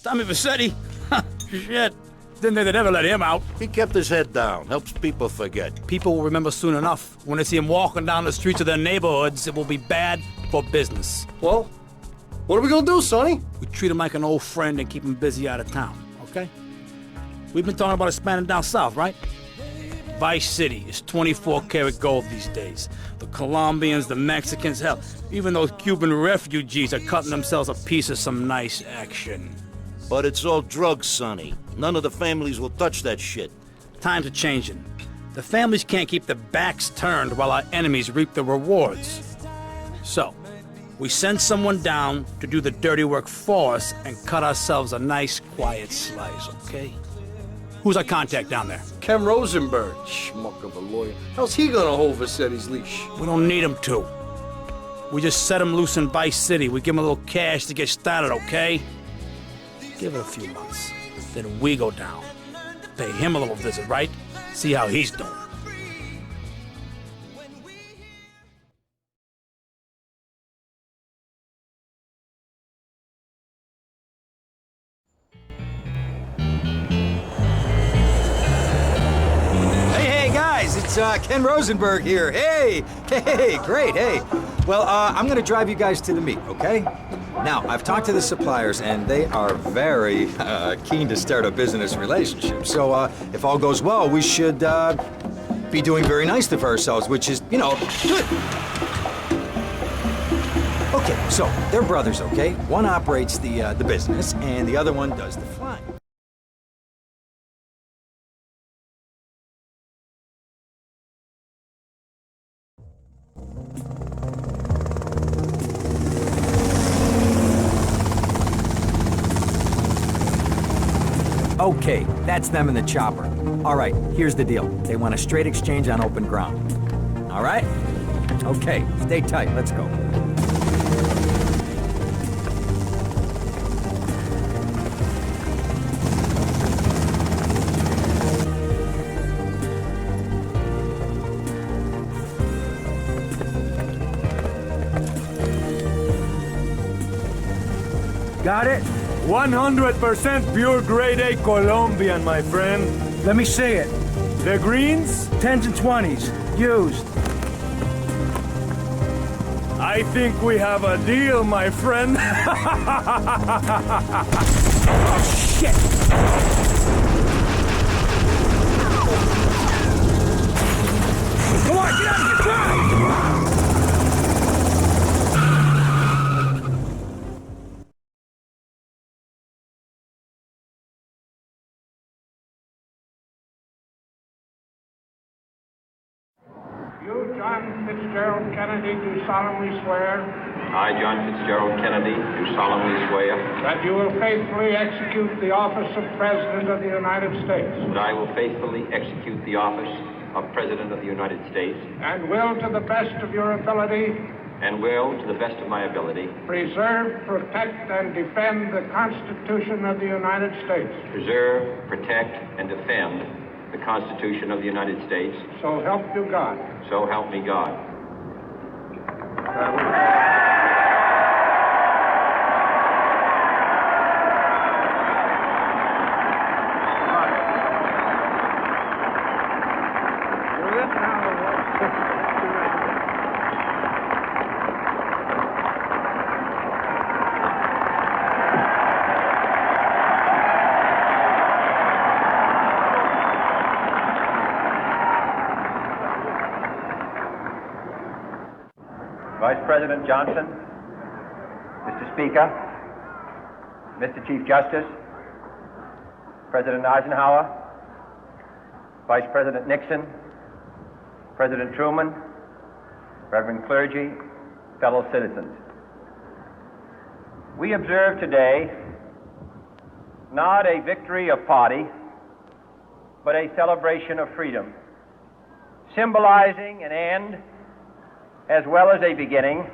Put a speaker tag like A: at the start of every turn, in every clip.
A: Tommy Vercetti? Shit. Didn't think they'd ever let him out.
B: He kept his head down, helps people forget.
A: People will remember soon enough. When they see him walking down the streets of their neighborhoods, it will be bad for business.
C: Well, what are we gonna do, Sonny?
A: We treat him like an old friend and keep him busy out of town, okay? We've been talking about expanding down south, right? Vice City is 24 karat gold these days. The Colombians, the Mexicans, hell, even those Cuban refugees are cutting themselves a piece of some nice action.
B: But it's all drugs, Sonny. None of the families will touch that shit.
A: Times are changing. The families can't keep their backs turned while our enemies reap the rewards. So, we send someone down to do the dirty work for us and cut ourselves a nice, quiet slice, okay? Who's our contact down there?
C: Ken Rosenberg, schmuck of a lawyer. How's he gonna hold Vercetti's leash?
A: We don't need him to. We just set him loose in Vice City. We give him a little cash to get started, okay? Give it a few months. Then we go down. Pay him a little visit, right? See how he's doing.
D: It's Ken Rosenberg here. Hey, great, hey. Well, I'm gonna drive you guys to the meet, okay? Now, I've talked to the suppliers, and they are very keen to start a business relationship. So, if all goes well, we should be doing very nicely for ourselves, which is, you know, good. Okay, so they're brothers, okay? One operates the business, and the other one does the flying. Okay, that's them in the chopper. All right, here's the deal. They want a straight exchange on open ground. All right? Okay, stay tight. Let's go.
E: Got it? 100% pure grade A Colombian, my friend. Let me see it. The greens, 10s and 20s, used. I think we have a deal, my friend. Oh, shit! Come on, get out of here, drive!
F: You, John Fitzgerald Kennedy, do solemnly swear
G: I, John Fitzgerald Kennedy, do solemnly swear
F: that you will faithfully execute the office of President of the United States
G: that I will faithfully execute the office of President of the United States
F: and will, to the best of your ability,
G: and will, to the best of my ability,
F: preserve, protect, and defend the Constitution of the United States.
G: preserve, protect, and defend the Constitution of the United States.
F: So help you God.
G: So help me God. Vice President Johnson, Mr. Speaker, Mr. Chief Justice, President Eisenhower, Vice President Nixon, President Truman, Reverend clergy, fellow citizens. We observe today not a victory of party, but a celebration of freedom, symbolizing an end as well as a beginning,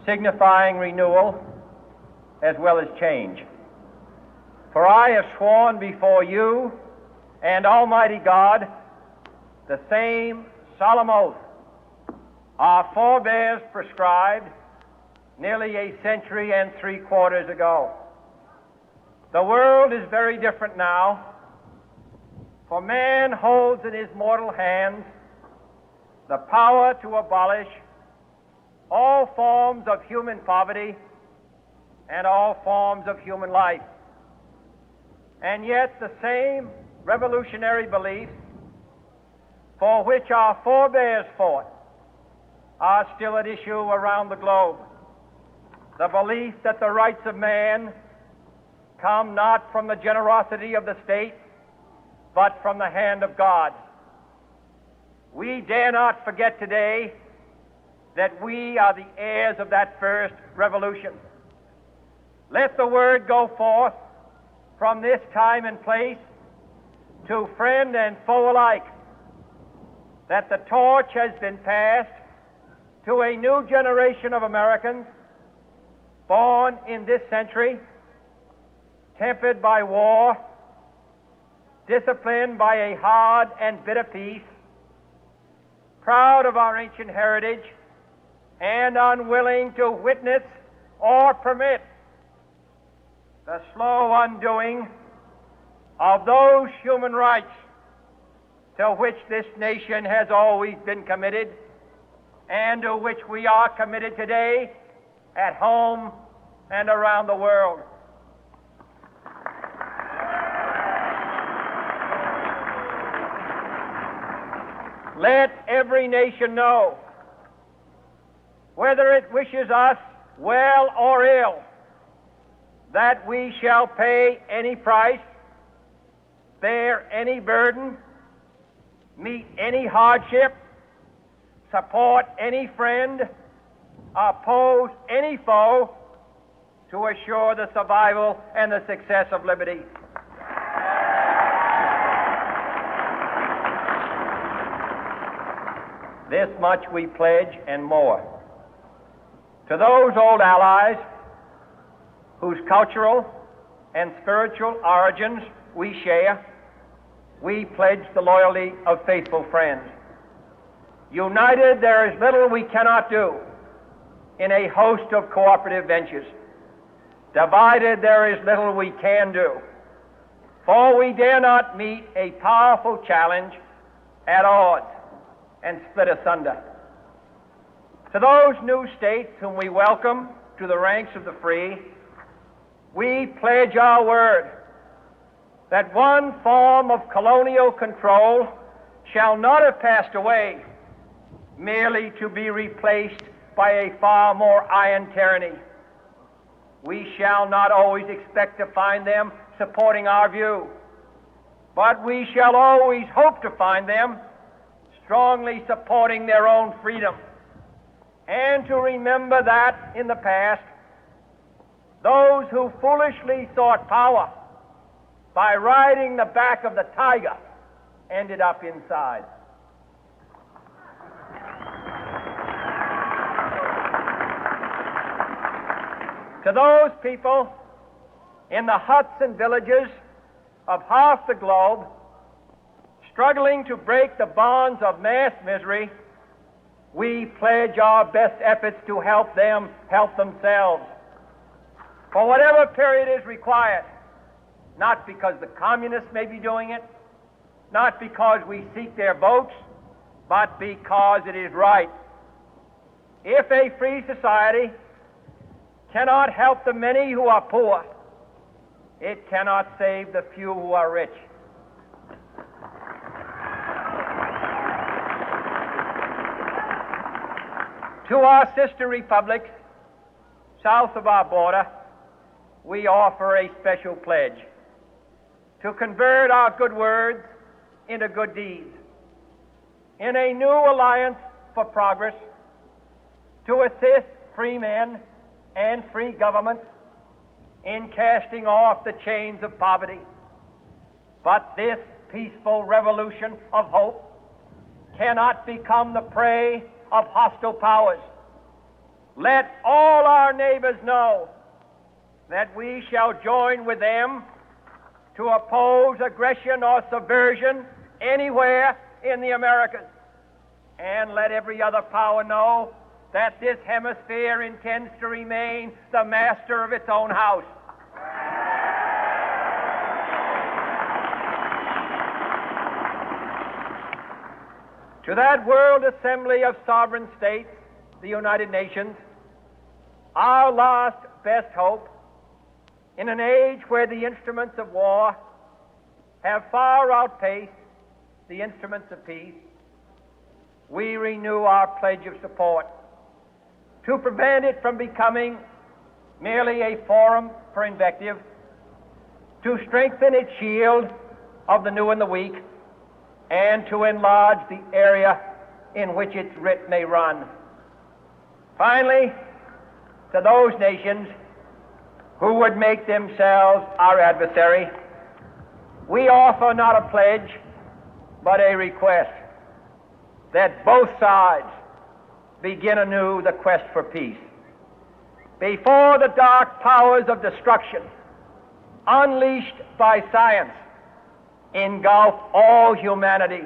G: signifying renewal as well as change. For I have sworn before you and Almighty God the same solemn oath our forebears prescribed nearly a century and 3/4 ago. The world is very different now, for man holds in his mortal hands the power to abolish all forms of human poverty and all forms of human life. And yet the same revolutionary beliefs for which our forebears fought are still at issue around the globe. The belief that the rights of man come not from the generosity of the state, but from the hand of God. We dare not forget today that we are the heirs of that first revolution. Let the word go forth from this time and place to friend and foe alike that the torch has been passed to a new generation of Americans born in this century, tempered by war, disciplined by a hard and bitter peace, proud of our ancient heritage, and unwilling to witness or permit the slow undoing of those human rights to which this nation has always been committed and to which we are committed today at home and around the world. Let every nation know, whether it wishes us well or ill, that we shall pay any price, bear any burden, meet any hardship, support any friend, oppose any foe to assure the survival and the success of liberty. This much we pledge and more. To those old allies whose cultural and spiritual origins we share, we pledge the loyalty of faithful friends. United, there is little we cannot do in a host of cooperative ventures. Divided, there is little we can do, for we dare not meet a powerful challenge at odds and split asunder. To those new states whom we welcome to the ranks of the free, we pledge our word that one form of colonial control shall not have passed away, merely to be replaced by a far more iron tyranny. We shall not always expect to find them supporting our view, but we shall always hope to find them strongly supporting their own freedom, and to remember that in the past, those who foolishly sought power by riding the back of the tiger ended up inside. To those people in the huts and villages of half the globe struggling to break the bonds of mass misery, we pledge our best efforts to help them help themselves for whatever period is required, not because the communists may be doing it, not because we seek their votes, but because it is right. If a free society cannot help the many who are poor, it cannot save the few who are rich. To our sister republics south of our border, we offer a special pledge to convert our good words into good deeds, in a new alliance for progress, to assist free men and free governments in casting off the chains of poverty. But this peaceful revolution of hope cannot become the prey of hostile powers. Let all our neighbors know that we shall join with them to oppose aggression or subversion anywhere in the Americas. And let every other power know that this hemisphere intends to remain the master of its own house. To that world assembly of sovereign states, the United Nations, our last best hope, in an age where the instruments of war have far outpaced the instruments of peace, we renew our pledge of support to prevent it from becoming merely a forum for invective, to strengthen its shield of the new and the weak, and to enlarge the area in which its writ may run. Finally, to those nations who would make themselves our adversary, we offer not a pledge, but a request that both sides begin anew the quest for peace. Before the dark powers of destruction, unleashed by science, engulf all humanity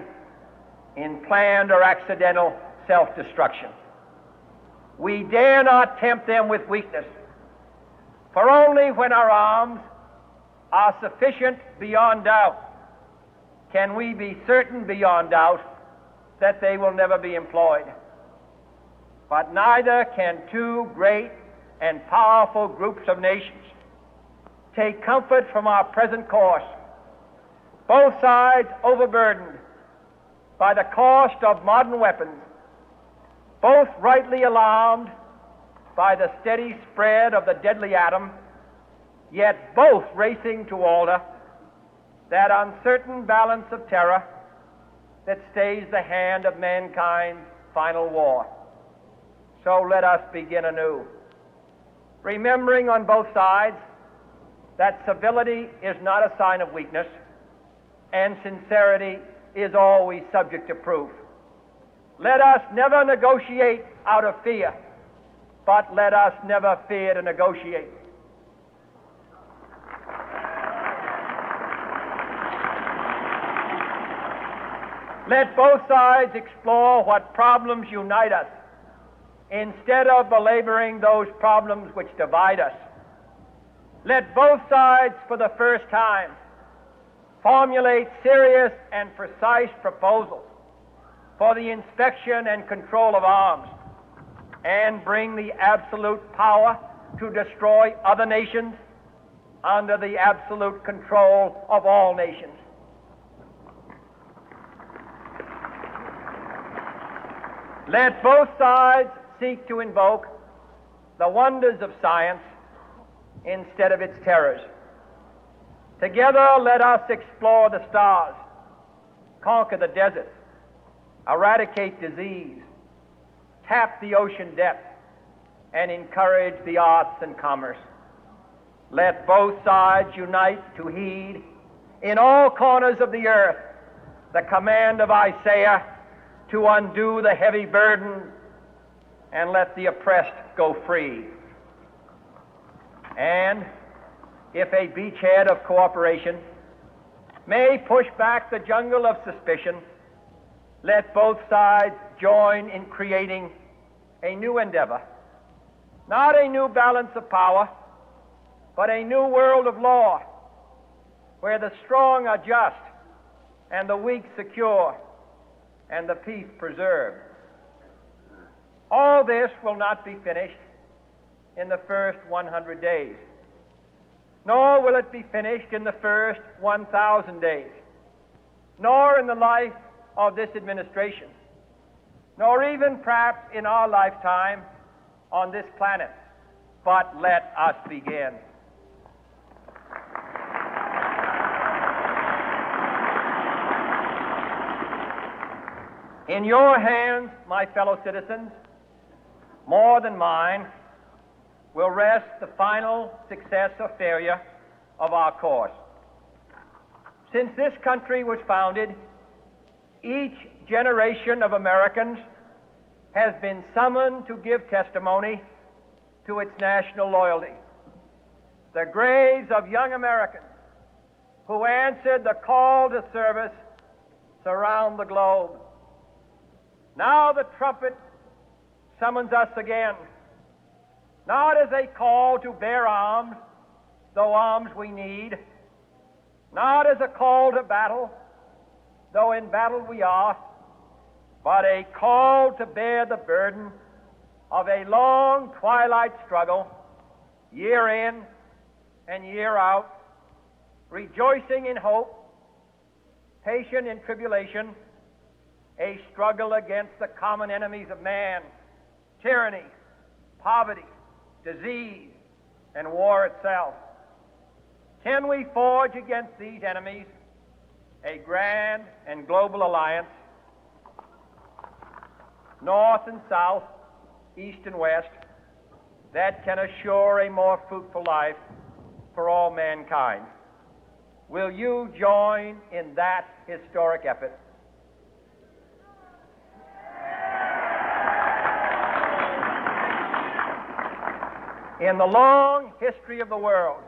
G: in planned or accidental self-destruction, we dare not tempt them with weakness, for only when our arms are sufficient beyond doubt can we be certain beyond doubt that they will never be employed. But neither can two great and powerful groups of nations take comfort from our present course, both sides overburdened by the cost of modern weapons, both rightly alarmed by the steady spread of the deadly atom, yet both racing to alter that uncertain balance of terror that stays the hand of mankind's final war. So let us begin anew, remembering on both sides that civility is not a sign of weakness, and sincerity is always subject to proof. Let us never negotiate out of fear, but let us never fear to negotiate. Let both sides explore what problems unite us, instead of belaboring those problems which divide us. Let both sides, for the first time, formulate serious and precise proposals for the inspection and control of arms, and bring the absolute power to destroy other nations under the absolute control of all nations. Let both sides seek to invoke the wonders of science instead of its terrors. Together, let us explore the stars, conquer the deserts, eradicate disease, tap the ocean depths, and encourage the arts and commerce. Let both sides unite to heed in all corners of the earth the command of Isaiah to undo the heavy burden and let the oppressed go free. And if a beachhead of cooperation may push back the jungle of suspicion, let both sides join in creating a new endeavor, not a new balance of power, but a new world of law, where the strong are just and the weak secure and the peace preserved. All this will not be finished in the first 100 days, nor will it be finished in the first 1,000 days, nor in the life of this administration, nor even perhaps in our lifetime on this planet. But let us begin. In your hands, my fellow citizens, more than mine, will rest the final success or failure of our course. Since this country was founded, each generation of Americans has been summoned to give testimony to its national loyalty. The graves of young Americans who answered the call to service surround the globe. Now the trumpet summons us again, not as a call to bear arms, though arms we need, not as a call to battle, though in battle we are, but a call to bear the burden of a long twilight struggle, year in and year out, rejoicing in hope, patient in tribulation, a struggle against the common enemies of man, tyranny, poverty, disease, and war itself. Can we forge against these enemies a grand and global alliance, north and south, east and west, that can assure a more fruitful life for all mankind? Will you join in that historic effort? In the long history of the world,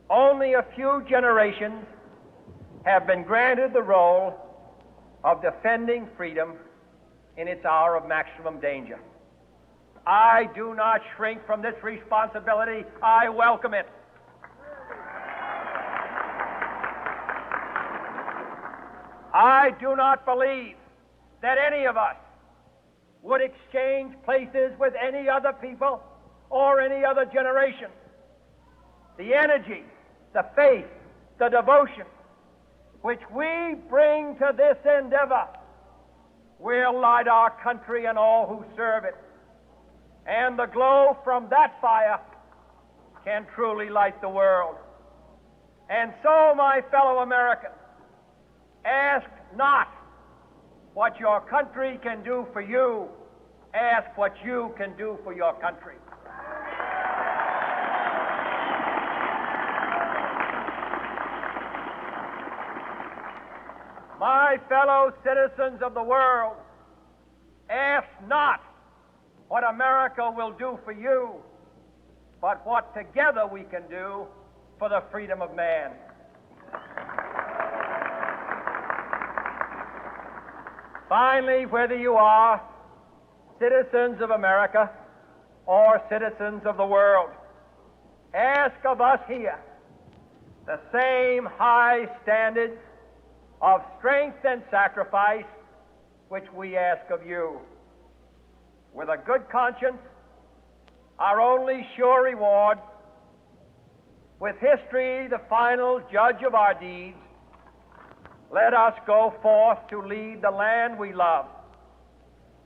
G: only a few generations have been granted the role of defending freedom in its hour of maximum danger. I do not shrink from this responsibility. I welcome it. I do not believe that any of us would exchange places with any other people or any other generation. The energy, the faith, the devotion which we bring to this endeavor will light our country and all who serve it. And the glow from that fire can truly light the world. And so, my fellow Americans, ask not what your country can do for you. Ask what you can do for your country. My fellow citizens of the world, ask not what America will do for you, but what together we can do for the freedom of man. Finally, whether you are citizens of America or citizens of the world, ask of us here the same high standards of strength and sacrifice which we ask of you. With a good conscience, our only sure reward, with history the final judge of our deeds, let us go forth to lead the land we love,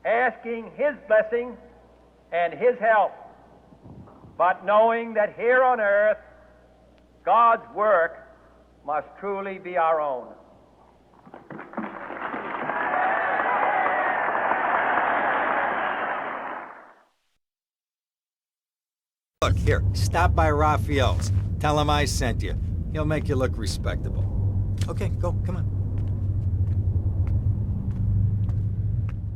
G: asking His blessing and His help, but knowing that here on earth, God's work must truly be our own.
D: Look, here, stop by Raphael's. Tell him I sent you. He'll make you look respectable. Okay, go, come on.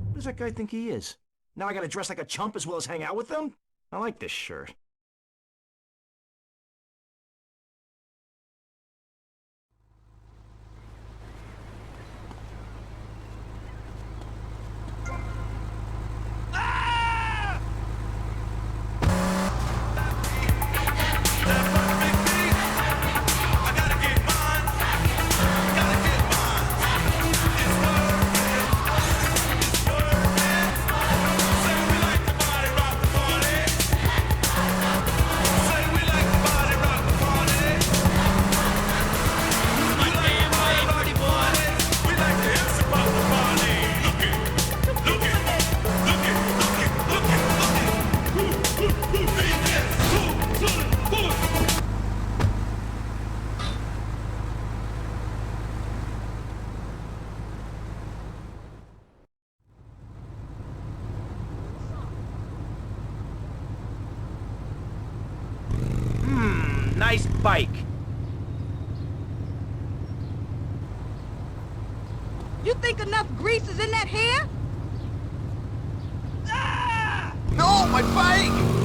H: What does that guy think he is? Now I gotta dress like a chump as well as hang out with them? I like this shirt.
A: Nice bike.
I: You think enough grease is in that hair?
H: No, my bike!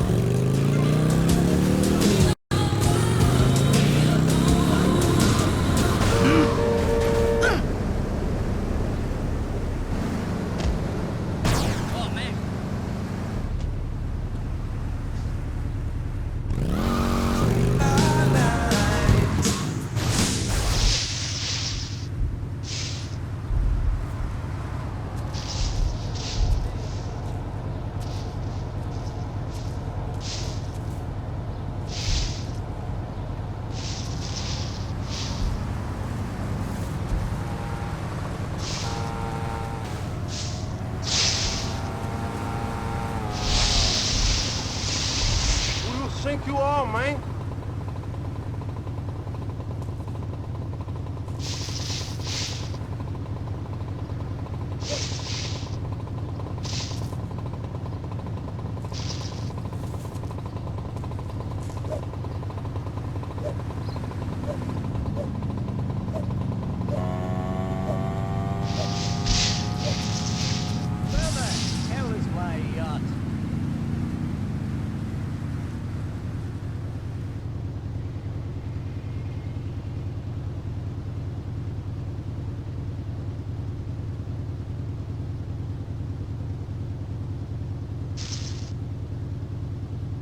C: Fuck you all, man.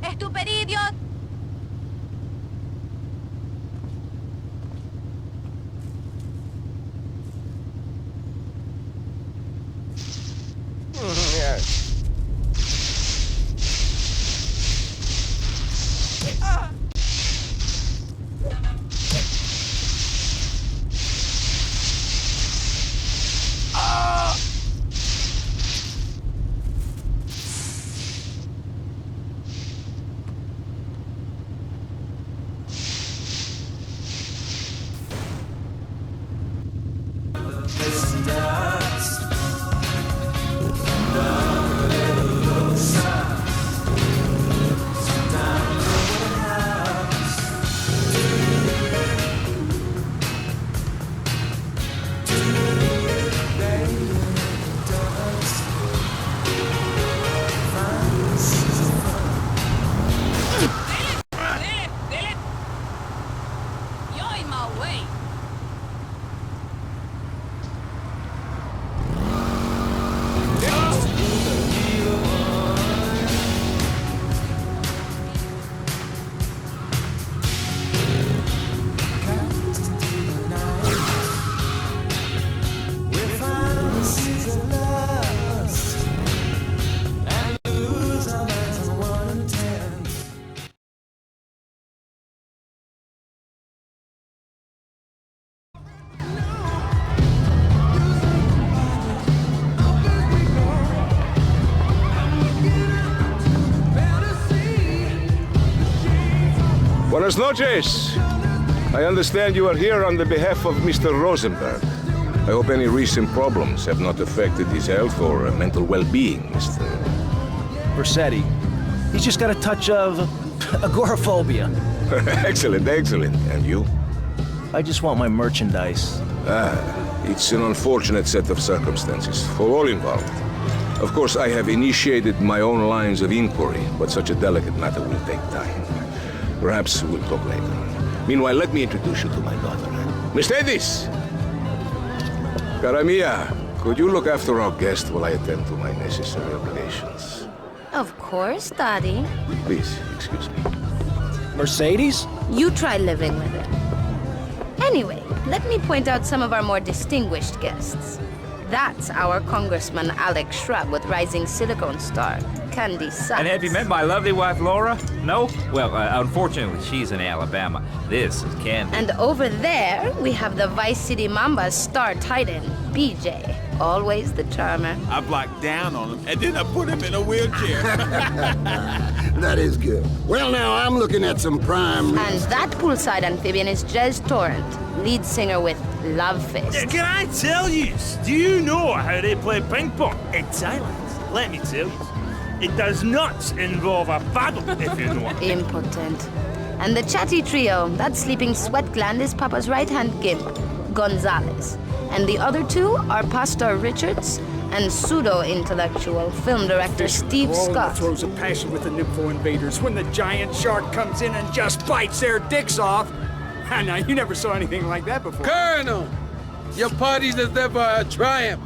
I: Estupid idiot! You're in my way.
J: Buenas noches. I understand you are here on the behalf of Mr. Rosenberg. I hope any recent problems have not affected his health or mental well-being, Mr.
H: Vercetti. He's just got a touch of agoraphobia.
J: Excellent, excellent. And you?
H: I just want my merchandise.
J: It's an unfortunate set of circumstances for all involved. Of course, I have initiated my own lines of inquiry, but such a delicate matter will take time. Perhaps we'll talk later. Meanwhile, let me introduce you to my daughter. Mercedes! Cara mia, could you look after our guest while I attend to my necessary obligations?
K: Of course, Daddy.
J: Please, excuse me.
H: Mercedes?
K: You try living with it. Anyway, let me point out some of our more distinguished guests. That's our Congressman Alex Shrub with Rising Silicon Star, Candy Sachs.
L: And have you met my lovely wife, Laura? No? Well, unfortunately, she's in Alabama. This is Candy.
K: And over there, we have the Vice City Mamba's star titan, BJ. Always the charmer.
M: I blocked down on him, and then I put him in a wheelchair.
N: That is good. Well, now, I'm looking at some prime...
K: And that poolside amphibian is Jez Torrent, lead singer with Love Fist.
A: Yeah, can I tell you? Do you know how they play ping pong? It's silent. Let me tell you. It does not involve a paddle, if you know what.
K: Impotent. And the chatty trio, that sleeping sweat gland is Papa's right-hand gimp, Gonzalez. And the other two are Pastor Richards and pseudo-intellectual film director Steve Scott.
O: Throws a passion with the Nympho invaders when the giant shark comes in and just bites their dicks off. Now, you never saw anything like that before.
C: Colonel, your party deserve a triumph.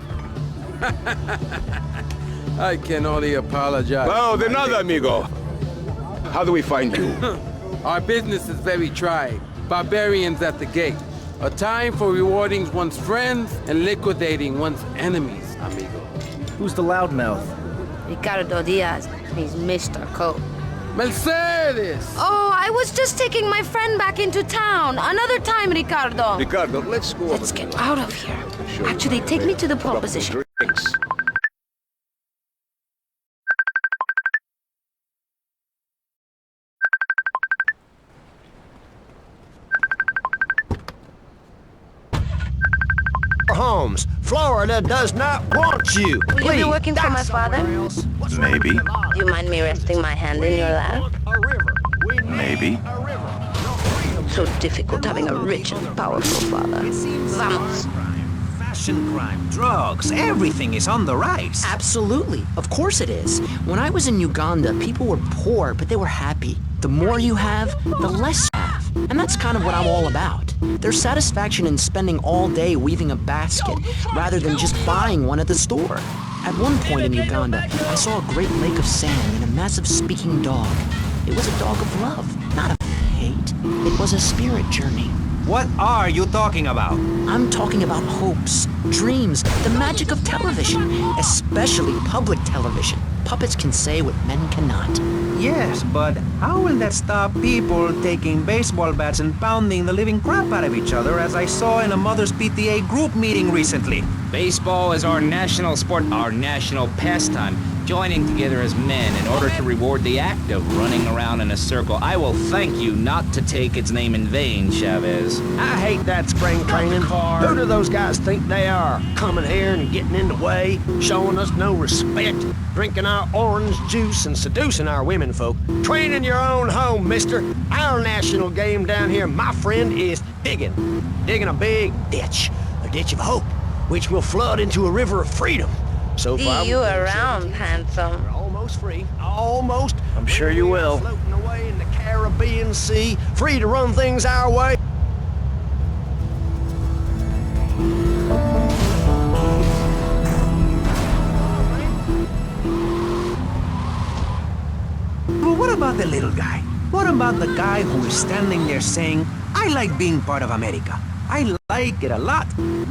C: I can only apologize.
J: Oh, de nada, amigo. How do we find you?
C: Our business is very trying. Barbarians at the gate. A time for rewarding one's friends and liquidating one's enemies, amigo.
H: Who's the loudmouth?
K: Ricardo Diaz. He's Mr. Cope.
C: Mercedes!
K: Oh, I was just taking my friend back into town. Another time, Ricardo.
J: Ricardo, let's go.
K: Let's get out of here. Actually, take me to the pole position.
J: Drinks.
H: homes. Florida does not want you.
K: Will you be working for my father?
P: Maybe.
K: Do you mind me resting my hand in your lap?
P: Maybe.
K: So difficult having a rich and powerful father. Vamos.
Q: Fashion crime, drugs, everything is on the rise.
R: Absolutely. Of course it is. When I was in Uganda, people were poor, but they were happy. The more you have, the less you have. And that's kind of what I'm all about. There's satisfaction in spending all day weaving a basket, rather than just buying one at the store. At one point in Uganda, I saw a great lake of sand and a massive speaking dog. It was a dog of love, not of hate. It was a spirit journey.
Q: What are you talking about?
R: I'm talking about hopes, dreams, the magic of television, especially public television. Puppets can say what men cannot.
Q: Yes, but how will that stop people taking baseball bats and pounding the living crap out of each other, as I saw in a Mother's PTA group meeting recently?
L: Baseball is our national sport, our national pastime. Joining together as men in order to reward the act of running around in a circle. I will thank you not to take its name in vain, Chavez.
H: I hate that spring training. Who do those guys think they are? Coming here and getting in the way, showing us no respect, drinking our orange juice and seducing our women folk. Train in your own home, mister. Our national game down here, my friend, is digging. Digging a big ditch. A ditch of hope, which will flood into a river of freedom. So far,
K: See you around, handsome.
H: We're almost free. Almost. I'm sure you will. Floating away in the Caribbean Sea, free to run things our way.
Q: Well, what about the little guy? What about the guy who is standing there saying, I like being part of America. I like it a lot.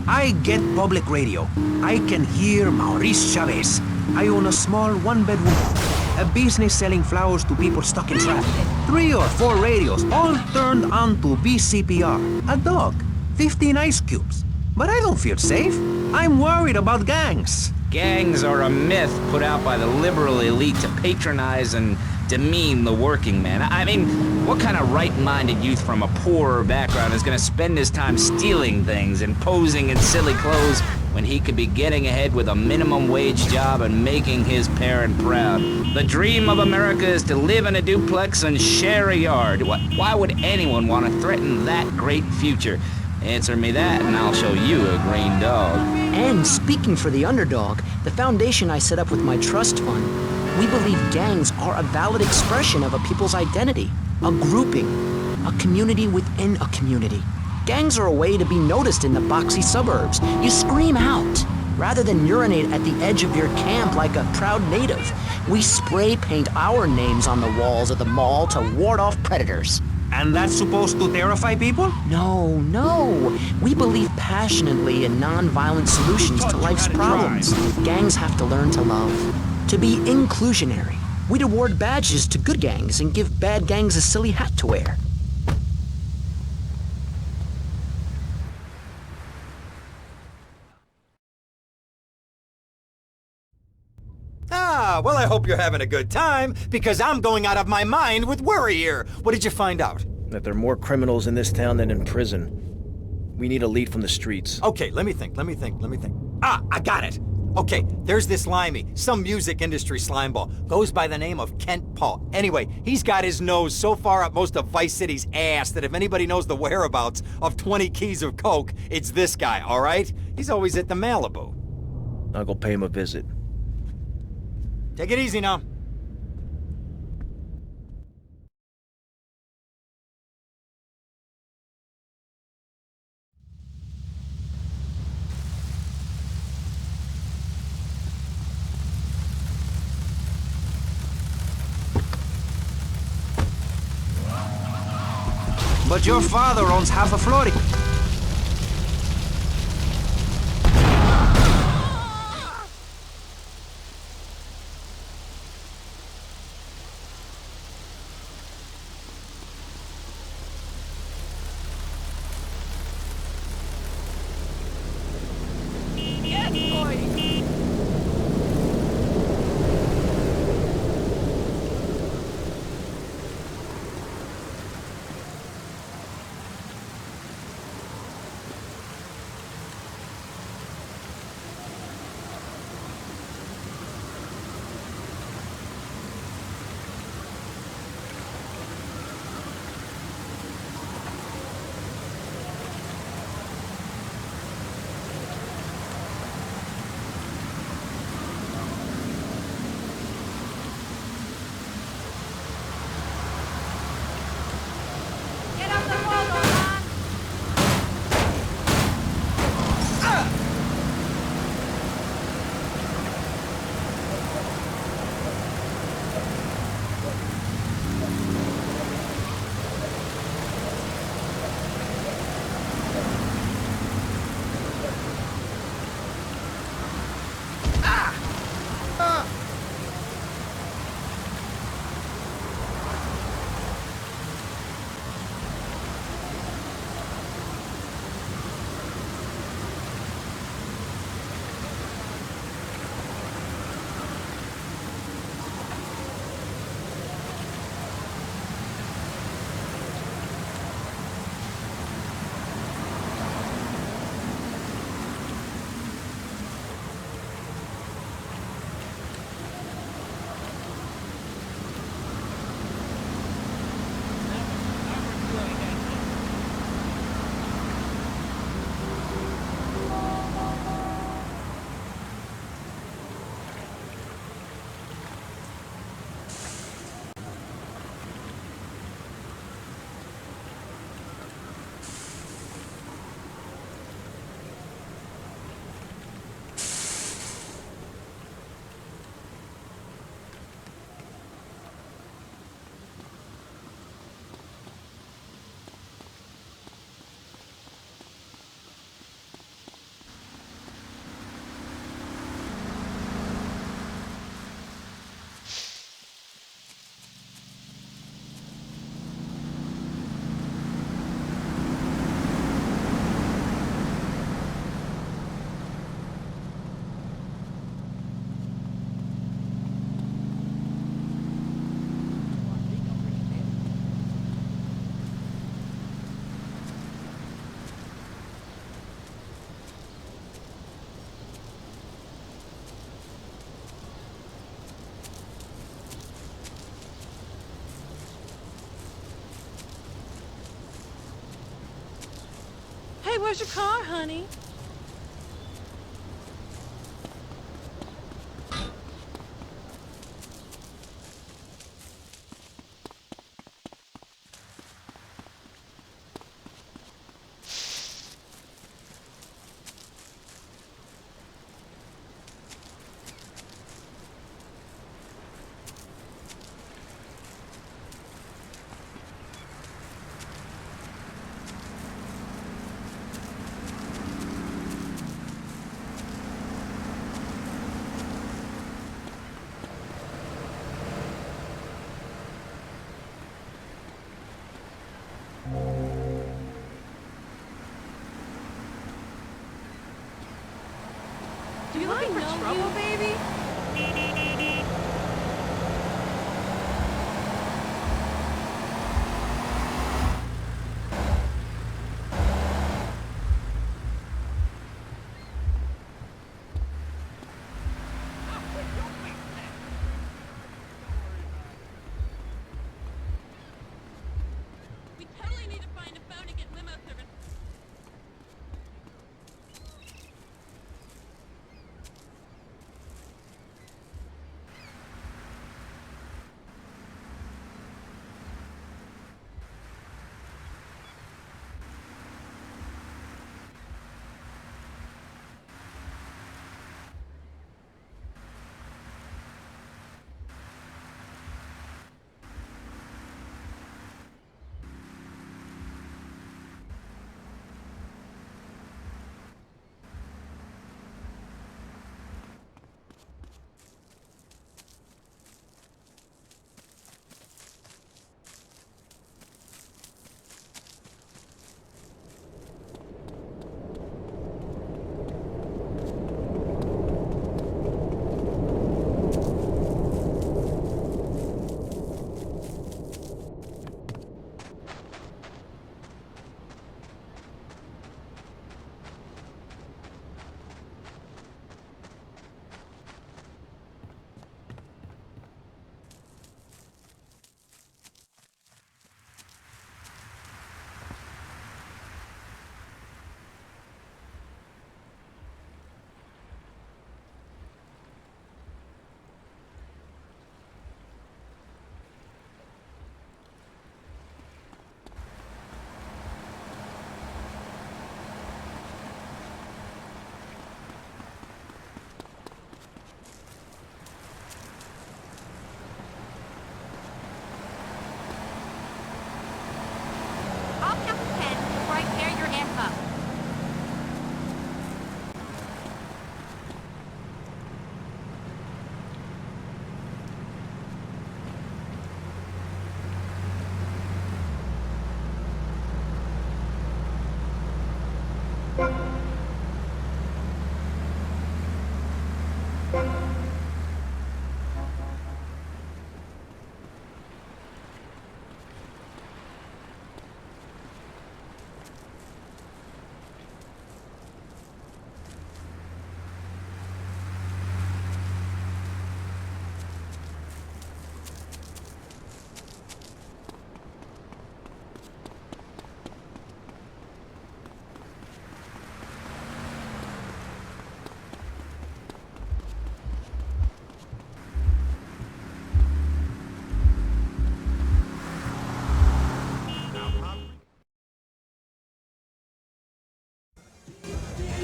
Q: I get public radio. I can hear Maurice Chavez. I own a small one-bedroom home, a business selling flowers to people stuck in traffic. 3 or 4 radios, all turned on to BCPR. A dog, 15 ice cubes. But I don't feel safe. I'm worried about gangs.
L: Gangs are a myth put out by the liberal elite to patronize and demean the working man. I mean, what kind of right-minded youth from a poorer background is going to spend his time stealing things and posing in silly clothes when he could be getting ahead with a minimum wage job and making his parent proud? The dream of America is to live in a duplex and share a yard. Why would anyone want to threaten that great future? Answer me that, and I'll show you a green dog.
R: And speaking for the underdog, the foundation I set up with my trust fund, we believe gangs are a valid expression of a people's identity, a grouping, a community within a community. Gangs are a way to be noticed in the boxy suburbs. You scream out, rather than urinate at the edge of your camp like a proud native. We spray paint our names on the walls of the mall to ward off predators.
Q: And that's supposed to terrify people?
R: No, no. We believe passionately in non-violent solutions to life's problems. Gangs have to learn to love, to be inclusionary. We'd award badges to good gangs and give bad gangs a silly hat to wear.
D: Ah, well, I hope you're having a good time, because I'm going out of my mind with worry here. What did you find out?
S: That there are more criminals in this town than in prison. We need a lead from the streets.
D: Okay, let me think. Ah, I got it. Okay, there's this limey, some music industry slimeball. Goes by the name of Kent Paul. Anyway, he's got his nose so far up most of Vice City's ass that if anybody knows the whereabouts of 20 keys of coke, it's this guy, all right? He's always at the Malibu.
S: I'll go pay him a visit.
D: Take it easy now.
Q: But your father owns half of Florida.
T: Hey, where's your car, honey? Do you looking for trouble, baby?
I: We totally need to find a phone to get limo service. I'll count to 10 before I tear your ass up.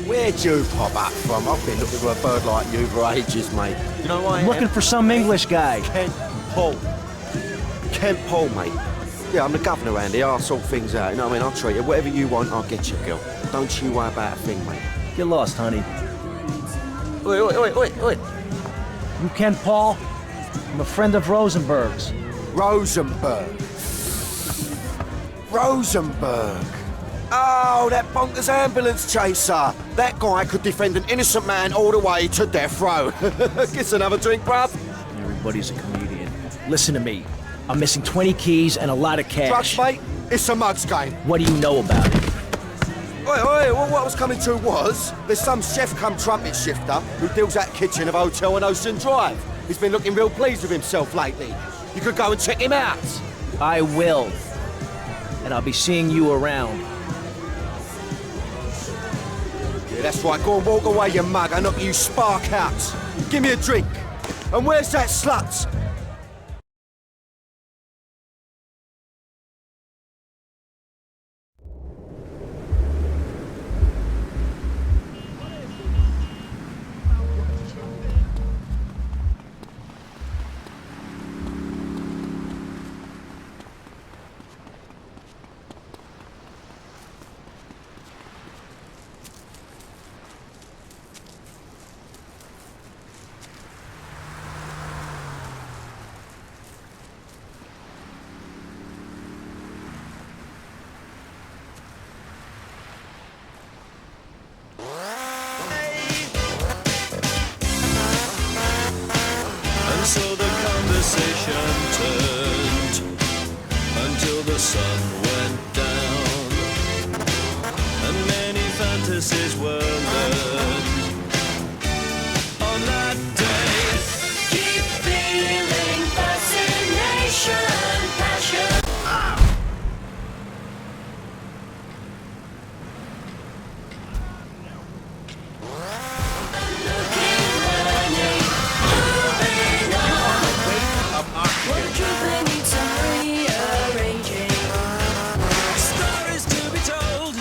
H: Where'd you pop up from? I've been looking for a bird like you for ages, mate. You know why?
S: I'm looking for some English guy.
H: Kent Paul. Kent Paul, mate. Yeah, I'm the governor around here. I'll sort things out. You know what I mean? I'll treat you. Whatever you want, I'll get you, girl. Don't you worry about a thing, mate.
S: Get lost, honey.
H: Oi.
S: You Ken Paul? I'm a friend of Rosenberg's.
H: Rosenberg. Oh, that bonkers ambulance chaser. That guy could defend an innocent man all the way to death row. Get another drink, bruv.
S: Everybody's a comedian. Listen to me. I'm missing 20 keys and a lot of cash.
H: Drugs, mate? It's a mug's game.
S: What do you know about it?
H: Oi, well, what I was coming to was, there's some chef come trumpet shifter who deals at kitchen of a hotel on Ocean Drive. He's been looking real pleased with himself lately. You could go and check him out.
S: I will. And I'll be seeing you around.
U: Yeah, that's right. Go and walk away, you mug. I knock you spark out. Give me a drink. And where's that slut?
V: And so the conversation turned until the sun went down, and many fantasies were learned on that day. Keep feeling fascination, passion. Stories to be told.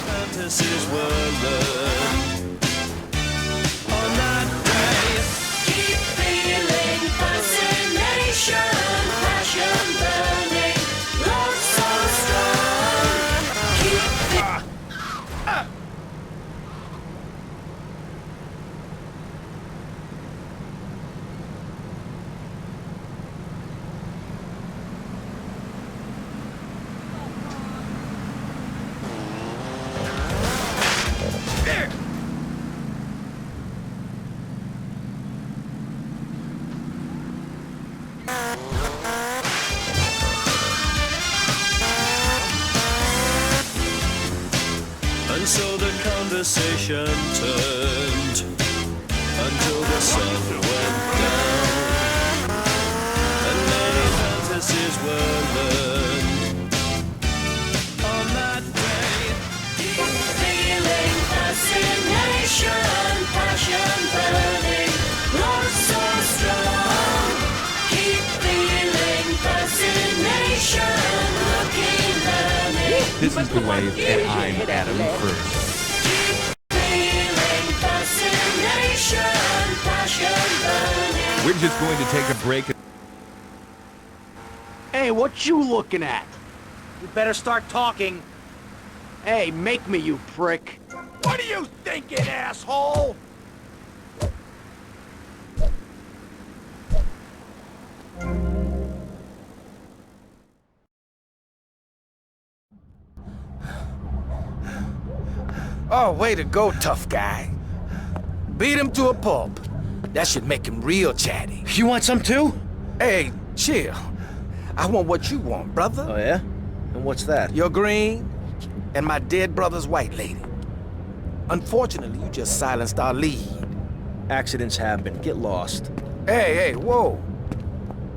V: Fantasies were learned on that day. Keep feeling fascination, passion burning, love so strong. Keep And so the conversation turned until the sun went down, and many fantasies were learned on that day. Keep feeling fascination, passion burning, love so strong. Keep feeling fascination, looking burning.
W: This is the wave, and I'm Adam First. We're just going to take a break.
H: Hey, what you looking at?
S: You better start talking.
H: Hey, make me, you prick. What are you thinking, asshole?
U: Oh, way to go, tough guy. Beat him to a pulp. That should make him real chatty.
S: You want some too?
U: Hey, chill. I want what you want, brother.
S: Oh, yeah? And what's that?
U: Your green and my dead brother's white lady. Unfortunately, you just silenced our lead.
S: Accidents happen. Get lost.
U: Hey, whoa.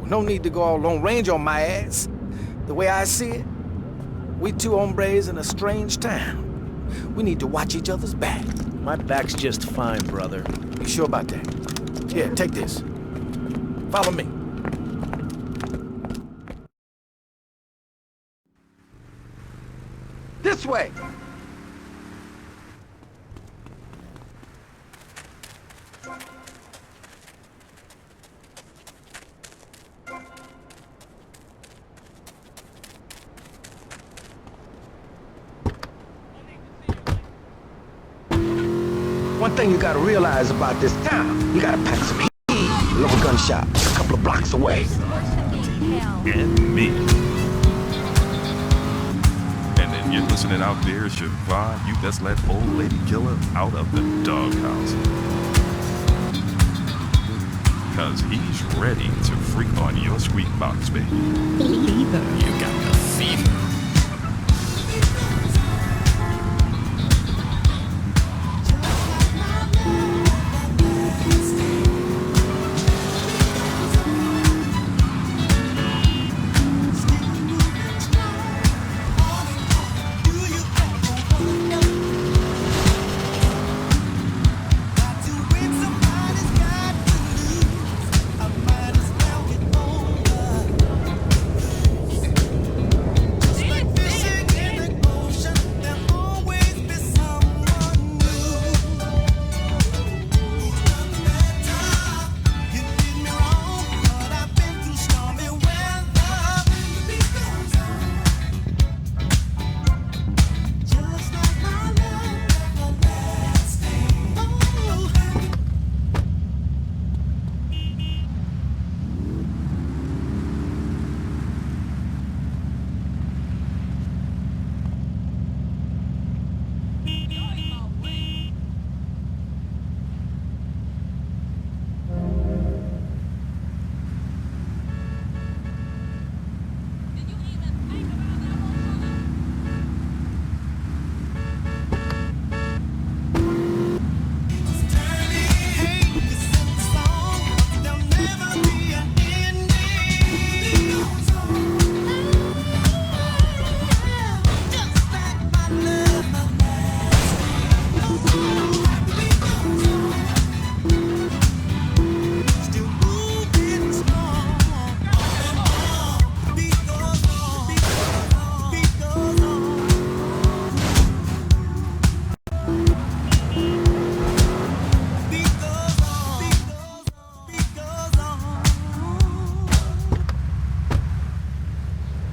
U: No need to go all Lone Ranger on my ass. The way I see it, we two hombres in a strange town. We need to watch each other's back.
S: My back's just fine, brother.
U: You sure about that? Here, take this. Follow me. This way! One thing you gotta realize about this town, you gotta pack some heat. Local gun shop, a couple of blocks away.
P: And me. And then you're listening out there, Siobhan, you just let old lady killer out of the doghouse. because he's ready to freak on your squeak box, baby.
B: Fever.
P: You got the fever.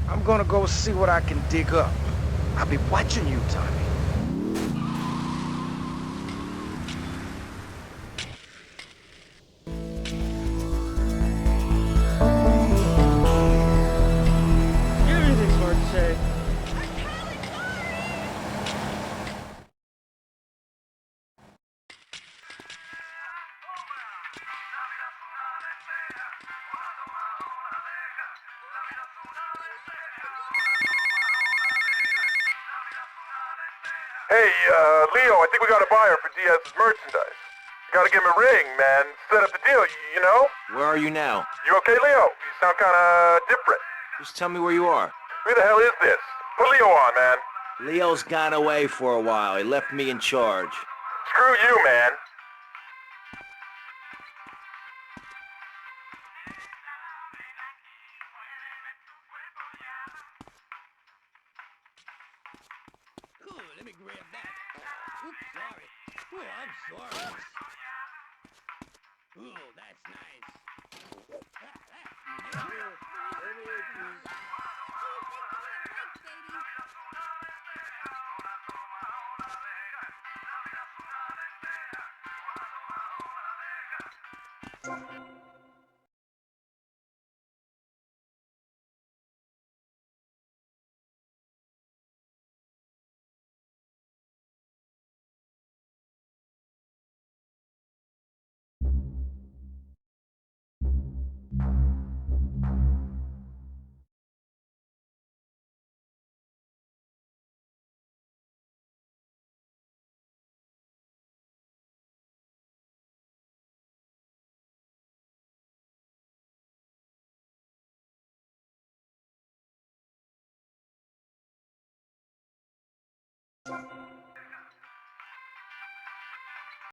U: I'm gonna go see what I can dig up. I'll be watching you, Tommy.
O: Everything's hard to say.
E: Hey, Leo, I think we got a buyer for Diaz's merchandise. You gotta give him a ring, man. Set up the deal, you know?
S: Where are you now?
E: You okay, Leo? You sound kinda different.
S: Just tell me where you are.
E: Who the hell is this? Put Leo on, man.
S: Leo's gone away for a while. He left me in charge.
E: Screw you, man.
H: Let me grab that. Oops, sorry. Oh, I'm sorry. Ooh, that's nice.